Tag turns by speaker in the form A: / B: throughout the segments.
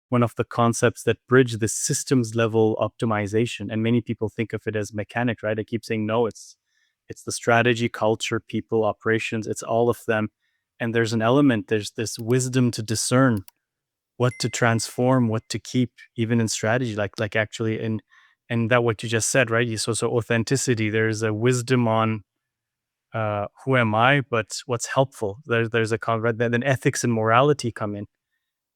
A: one of the concepts that bridge the systems level optimization. And many people think of it as mechanic, right? I keep saying no, it's the strategy, culture, people, operations, it's all of them. And there's an element, there's this wisdom to discern what to transform, what to keep, even in strategy, like actually in, and that what you just said, right? So authenticity, there's a wisdom on who am I, but what's helpful. There's a then ethics and morality come in,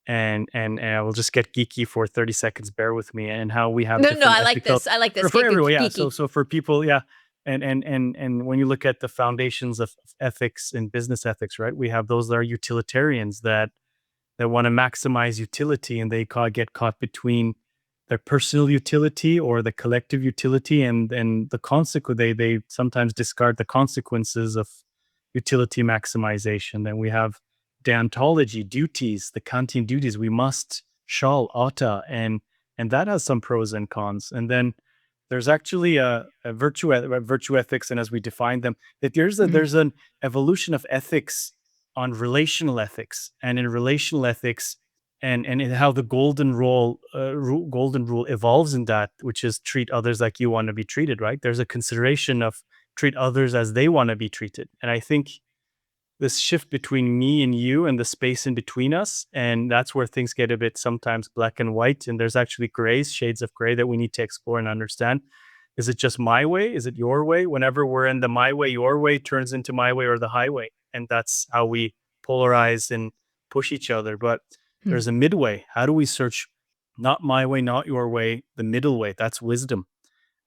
A: and I will just get geeky for 30 seconds. Bear with me, and how we have
B: No, no,
A: different
B: I like
A: ethical
B: this. I like this.
A: for
B: Get
A: everyone. Yeah. So
B: geeky.
A: so for people, yeah. And when you look at the foundations of ethics and business ethics, right? We have those that are utilitarians that want to maximize utility, and they get caught between their personal utility or the collective utility, and the consequence. They sometimes discard the consequences of utility maximization. Then we have deontology, duties, the Kantian duties. We must, shall, oughta, and that has some pros and cons. And then there's actually a virtue ethics, and as we define them, that there's an evolution of ethics on relational ethics, and in relational ethics, and in how the golden rule evolves in that, which is treat others like you want to be treated. Right? There's a consideration of treat others as they want to be treated, and I think this shift between me and you and the space in between us, and that's where things get a bit sometimes black and white, and there's actually grays, shades of gray that we need to explore and understand. Is it just my way? Is it your way? Whenever we're in the my way, your way turns into my way or the highway, and that's how we polarize and push each other. But there's a midway. How do we search not my way, not your way, the middle way? That's wisdom.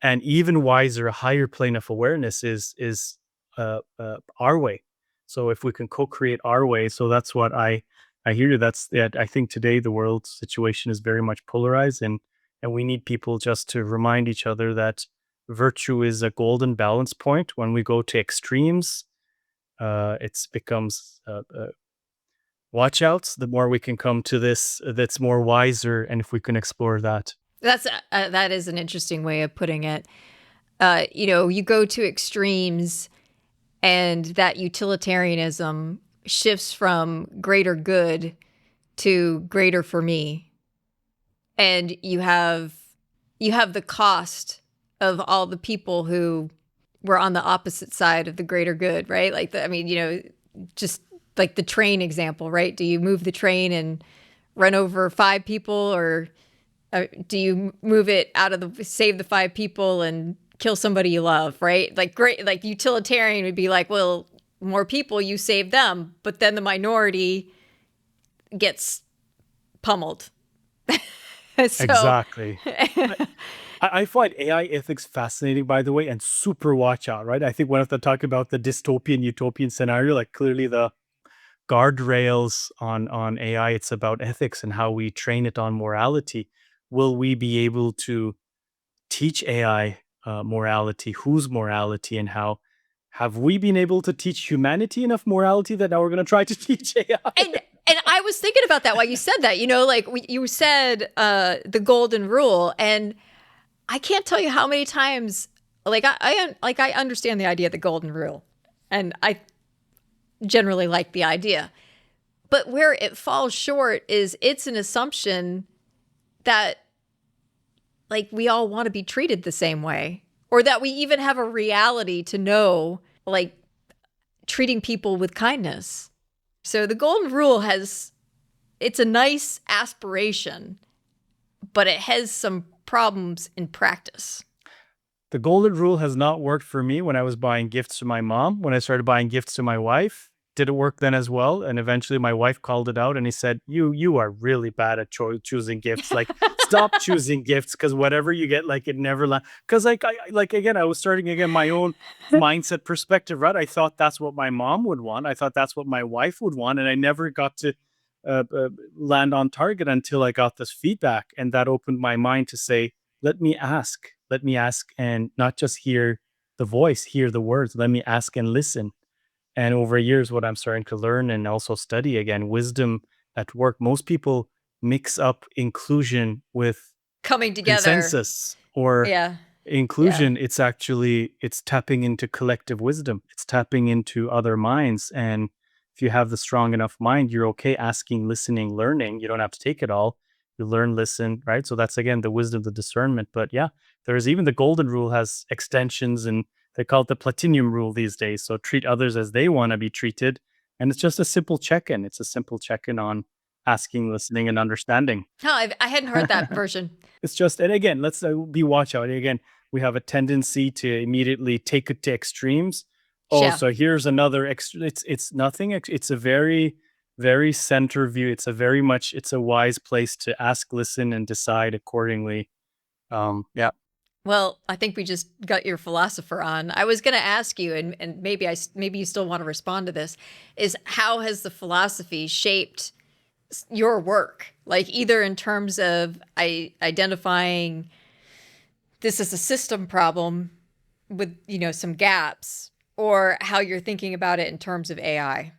A: And even wiser, a higher plane of awareness is our way. So if we can co-create our way, so that's what I hear you. That's that. I think today the world situation is very much polarized, and we need people just to remind each other that virtue is a golden balance point. When we go to extremes, it becomes watch outs. The more we can come to this, that's more wiser, and if we can explore that.
B: That is an interesting way of putting it. You go to extremes, and that utilitarianism shifts from greater good to greater for me, and you have the cost of all the people who were on the opposite side of the greater good, right? Just like the train example, right? Do you move the train and run over 5 people, or do you move it save the 5 people and kill somebody you love, right? Like utilitarian would be like, well, more people, you save them, but then the minority gets pummeled.
A: Exactly. I find AI ethics fascinating, by the way, and super watch out, right? I think when I talk about the dystopian, utopian scenario, like clearly the guardrails on AI, it's about ethics and how we train it on morality. Will we be able to teach AI morality? Whose morality, and how? Have we been able to teach humanity enough morality that now we're going to try to teach AI?
B: And I was thinking about that while you said that. You said the golden rule, and I can't tell you how many times, I understand the idea of the golden rule, and I generally like the idea. But where it falls short is it's an assumption that like we all want to be treated the same way, or that we even have a reality to know like treating people with kindness. So the golden rule it's a nice aspiration, but it has some problems in practice.
A: The golden rule has not worked for me when I was buying gifts to my mom. When I started buying gifts to my wife, did it work then as well? And eventually my wife called it out, and he said, you are really bad at choosing gifts. Like, stop choosing gifts, because whatever you get, like, it never lands. Because again, I was starting again my own mindset perspective, right? I thought that's what my mom would want. I thought that's what my wife would want. And I never got to land on target until I got this feedback. And that opened my mind to say, let me ask, and not just hear the voice, hear the words. Let me ask and listen. And over years, what I'm starting to learn and also study again, wisdom at work. Most people mix up inclusion with
B: Coming together.
A: consensus, or
B: Yeah.
A: inclusion. It's tapping into collective wisdom. It's tapping into other minds. And if you have the strong enough mind, you're okay asking, listening, learning. You don't have to take it all. you learn, listen, right? So that's again the wisdom, the discernment. But yeah, there's even the golden rule has extensions, and they call it the platinum rule these days. So treat others as they want to be treated. And it's just a simple check-in. It's a simple check-in on asking, listening, and understanding.
B: No, I hadn't heard that version.
A: It's just, and again, let's be watch out. Again, we have a tendency to immediately take it to extremes. Oh,
B: Yeah.
A: so here's another extra. It's nothing. It's a very, very center view. It's a very much. It's a wise place to ask, listen, and decide accordingly. Yeah.
B: Well, I think we just got your philosopher on. I was going to ask you, and maybe maybe you still want to respond to this, is how has the philosophy shaped your work? Like either in terms of identifying this is a system problem with some gaps, or how you're thinking about it in terms of AI.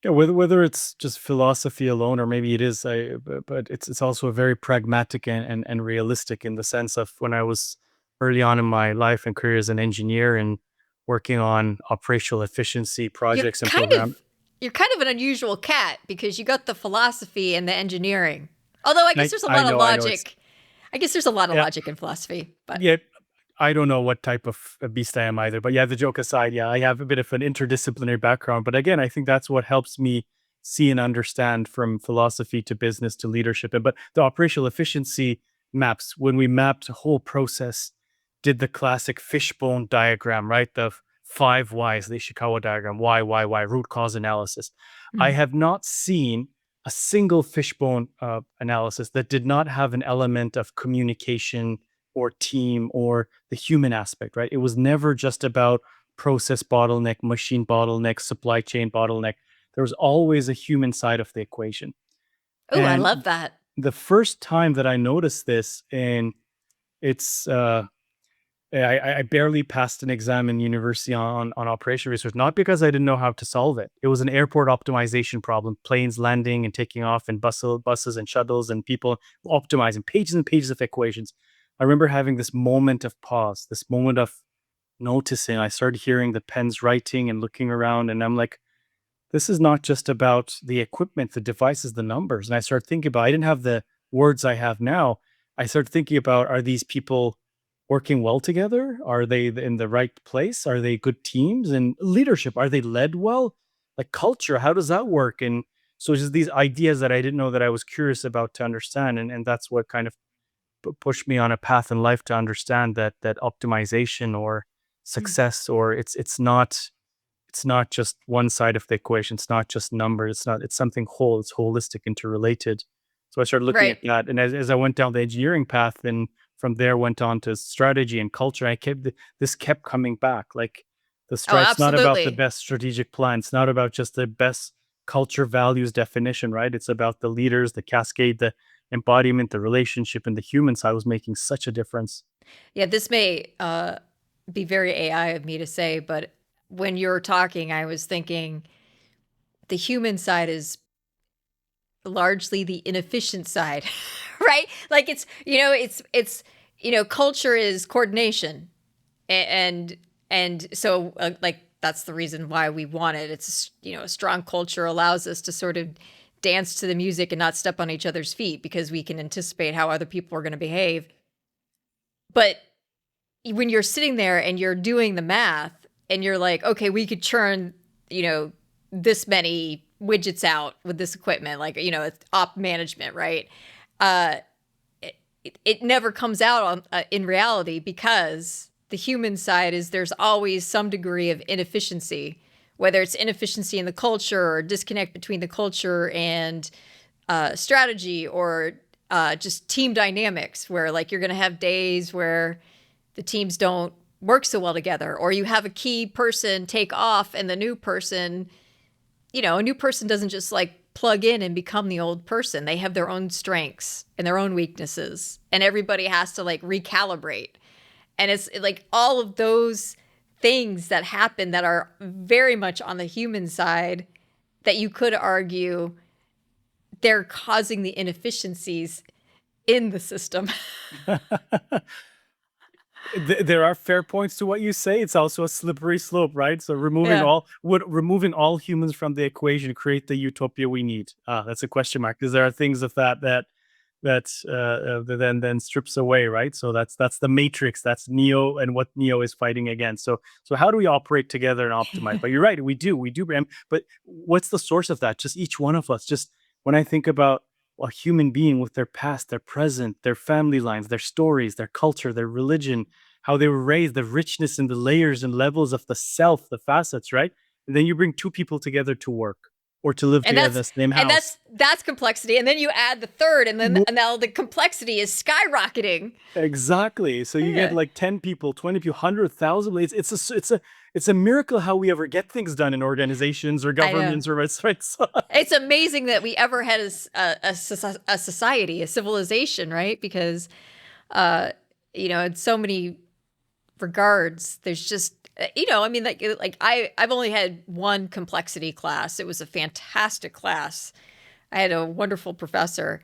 A: Yeah, whether it's just philosophy alone or maybe it is, but it's also very pragmatic and realistic in the sense of when I was early on in my life and career as an engineer and working on operational efficiency
B: You're
A: projects and
B: kind
A: program.
B: of you're kind of an unusual cat because you got the philosophy and the engineering. Although I
A: And
B: guess there's a
A: I
B: lot of
A: know, I know it's
B: logic. I guess there's a lot of
A: yeah,
B: logic in philosophy, but
A: yeah. I don't know what type of a beast I am either. But yeah, the joke aside, yeah, I have a bit of an interdisciplinary background. But again, I think that's what helps me see and understand from philosophy to business to leadership. And but the operational efficiency maps, when we mapped the whole process, did the classic fishbone diagram, right? The five whys, the Ishikawa diagram, why, root cause analysis. I
B: Mhm.
A: have not seen a single fishbone analysis that did not have an element of communication or team or the human aspect, right? It was never just about process bottleneck, machine bottleneck, supply chain bottleneck. There was always a human side of the equation.
B: Oh, I
A: And
B: love that.
A: the first time that I noticed this, and it's I barely passed an exam in university on operation research, not because I didn't know how to solve it. It was an airport optimization problem, planes landing and taking off, and buses and shuttles and people optimizing pages and pages of equations. I remember having this moment of pause, this moment of noticing. I started hearing the pens writing and looking around, and I'm like, this is not just about the equipment, the devices, the numbers. And I started thinking about, I didn't have the words I have now. I started thinking about, are these people working well together? Are they in the right place? Are they good teams? And leadership, are they led well? Like culture, how does that work? And so it's just these ideas that I didn't know that I was curious about to understand. And that's what kind of pushed me on a path in life to understand that optimization or
B: Mm.
A: success, or it's not just one side of the equation. It's not just numbers. It's something whole. It's holistic, interrelated. So I started looking
B: Right.
A: at that. And as I went down the engineering path, and from there went on to strategy and culture, this kept coming back. Like
B: Oh,
A: it's not about the
B: absolutely.
A: best strategic plan. It's not about just the best culture values definition, right? It's about the leaders, the cascade, the embodiment, the relationship, and the human side was making such a difference.
B: Yeah, this may be very AI of me to say, but when you're talking, I was thinking the human side is largely the inefficient side, right? Like culture is coordination, and so like that's the reason why we want it. It's a strong culture allows us to sort of dance to the music and not step on each other's feet because we can anticipate how other people are going to behave. But when you're sitting there and you're doing the math and you're like, okay, we could churn, you know, this many widgets out with this equipment, like, it's op management, right? Uh, it never comes out in reality because the human side is there's always some degree of inefficiency, whether it's inefficiency in the culture or disconnect between the culture and strategy or just team dynamics, where like you're going to have days where the teams don't work so well together, or you have a key person take off and the new person, a new person doesn't just like plug in and become the old person. They have their own strengths and their own weaknesses, and everybody has to like recalibrate. And it's like all of those things that happen that are very much on the human side that you could argue they're causing the inefficiencies in the system.
A: There are fair points to what you say. It's also a slippery slope, right? So
B: Yeah.
A: removing all humans from the equation create the utopia we need? That's a question mark because there are things of that that then strips away, right? So that's the matrix. That's Neo and what Neo is fighting against. So how do we operate together and optimize? But you're right, we do. But what's the source of that? Just each one of us. Just when I think about a human being with their past, their present, their family lines, their stories, their culture, their religion, how they were raised, the richness and the layers and levels of the self, the facets, right? And then you bring two people together to work or to live
B: And
A: together in
B: that's
A: the same
B: and
A: house.
B: that's complexity. And then you add the third, and then now the complexity is skyrocketing.
A: Exactly. So you get
B: Yeah.
A: like 10 people, 20 people, 100,000. It's a miracle how we ever get things done in organizations or
B: I know.
A: governments or it's right. So,
B: It's amazing that we ever had a society, a civilization, right? Because, uh, in so many regards, there's just, I mean, like I've only had one complexity class. It was a fantastic class. I had a wonderful professor,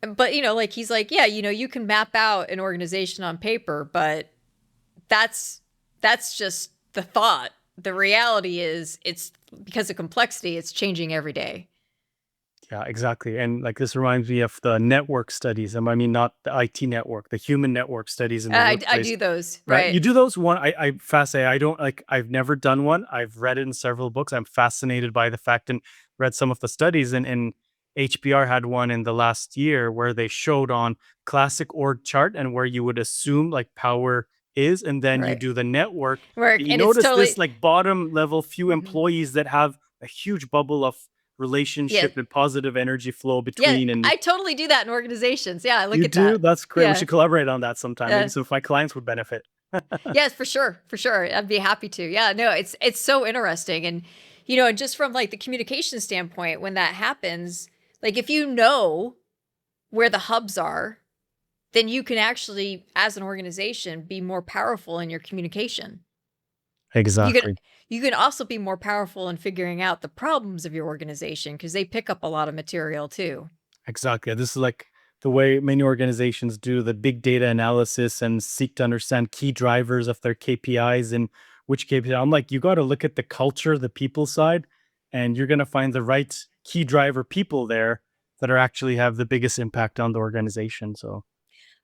B: but like he's like, yeah, you can map out an organization on paper, but that's that's just the thought. The reality is, it's because of complexity, it's changing every day.
A: yeah, exactly. And like this reminds me of the network studies. I mean, not the IT network, the human network studies in the
B: I
A: workplace.
B: do those,
A: Right.
B: right?
A: You do those one. I fascinated. I don't like, I've never done one. I've read it in several books. I'm fascinated by the fact and read some of the studies. And HBR had one in the last year where they showed on classic org chart and where you would assume like power is. And then you
B: Right.
A: do the network.
B: Work,
A: You
B: and it's
A: notice this
B: totally.
A: like bottom level few
B: Mhm.
A: employees that have a huge bubble of
B: Yeah.
A: relationship and positive energy flow
B: Yeah,
A: between. And
B: I totally do that in organizations. Yeah, I look
A: you
B: at
A: do?
B: that.
A: That's great. We
B: Yeah.
A: should collaborate on that sometime. Maybe
B: Uh,
A: some of my clients would benefit.
B: yes, for sure. For sure. I'd be happy to. Yeah, no, it's so interesting. And and just from like the communication standpoint, when that happens, like if you know where the hubs are, then you can actually, as an organization, be more powerful in your communication. You can
A: Exactly.
B: you can also be more powerful in figuring out the problems of your organization because they pick up a lot of material too.
A: Exactly. This is like the way many organizations do the big data analysis and seek to understand key drivers of their KPIs and which KPI. I'm like, you got to look at the culture, the people side, and you're going to find the right key driver people there that are actually have the biggest impact on the organization. So,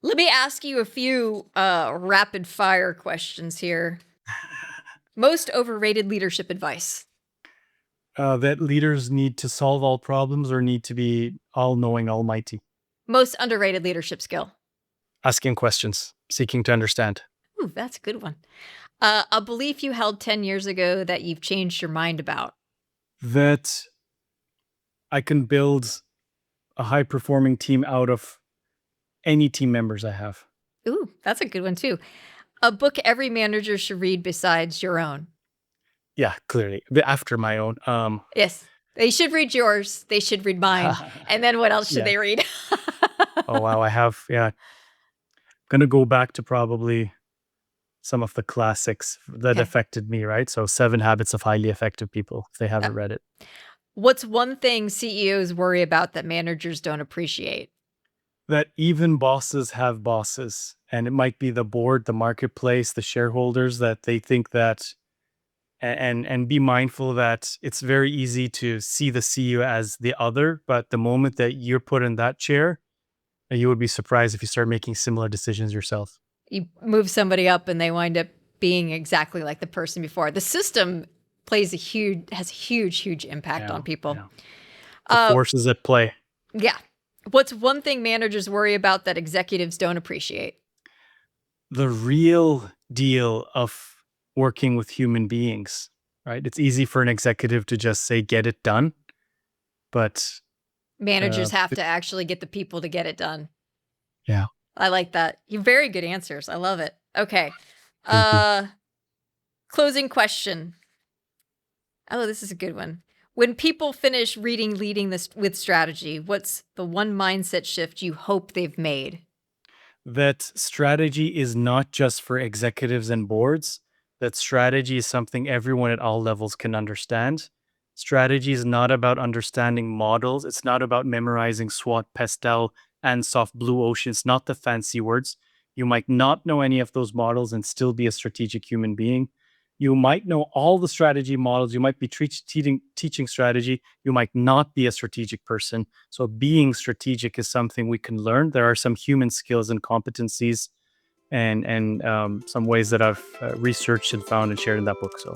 B: Let me ask you a few rapid fire questions here. Most overrated leadership advice.
A: that leaders need to solve all problems or need to be all knowing, almighty,
B: Most underrated leadership skill.
A: asking questions, seeking to understand.
B: Ooh, that's a good one. A belief you held 10 years ago that you've changed your mind about.
A: That I can build a high performing team out of any team members I have.
B: Ooh, that's a good one too. A book every manager should read besides your own.
A: Yeah, clearly. But after my own.
B: Yes, they should read yours. They should read mine. And then what else should
A: Yeah.
B: they read?
A: Oh wow, I have, yeah. Gonna go back to probably some of the classics that
B: Okay.
A: affected me, right? So 7 Habits of Highly Effective People, if they
B: Uh,
A: haven't read it.
B: what's one thing CEOs worry about that managers don't appreciate?
A: That even bosses have bosses. And it might be the board, the marketplace, the shareholders that they think that and be mindful that it's very easy to see the CEO as the other, but the moment that you're put in that chair, you would be surprised if you start making similar decisions yourself.
B: You move somebody up and they wind up being exactly like the person before. The system has a huge impact
A: Yeah,
B: on people.
A: yeah. The
B: Uh,
A: forces at play.
B: yeah. What's one thing managers worry about that executives don't appreciate?
A: The real deal of working with human beings, right? It's easy for an executive to just say, get it done. But
B: Managers have
A: th-
B: to actually get the people to get it done.
A: yeah,
B: I like that. You very good answers. I love it. Okay.
A: thank you.
B: Uh closing question. Oh, this is a good one. When people finish reading Leading This with Strategy, what's the one mindset shift you hope they've made?
A: That strategy is not just for executives and boards, that strategy is something everyone at all levels can understand. Strategy is not about understanding models, it's not about memorizing SWOT, PESTEL, and soft blue ocean. It's not the fancy words. You might not know any of those models and still be a strategic human being. You might know all the strategy models. You might be teaching strategy. You might not be a strategic person. So being strategic is something we can learn. There are some human skills and competencies, and some ways that I've researched and found and shared in that book. So